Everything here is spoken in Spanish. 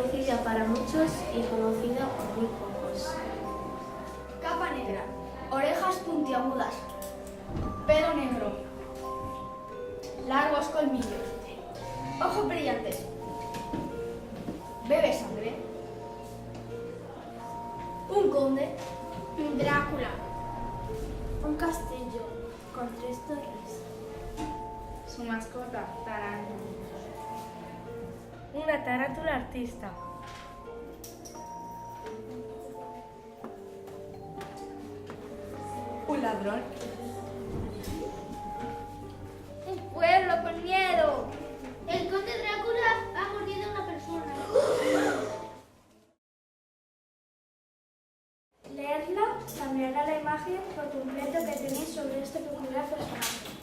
desconocida para muchos y conocida por muy pocos. Capa negra, orejas puntiagudas, pelo negro, largos colmillos, ojos brillantes, bebe sangre, un conde, un Drácula, Un castillo con 3 torres. Su mascota, tarántula. Una tarántula artista. un ladrón, Un pueblo con miedo. El conde Drácula ha mordido a una persona. Leerla cambiará la imagen por completo que tenéis sobre este peculiar personaje.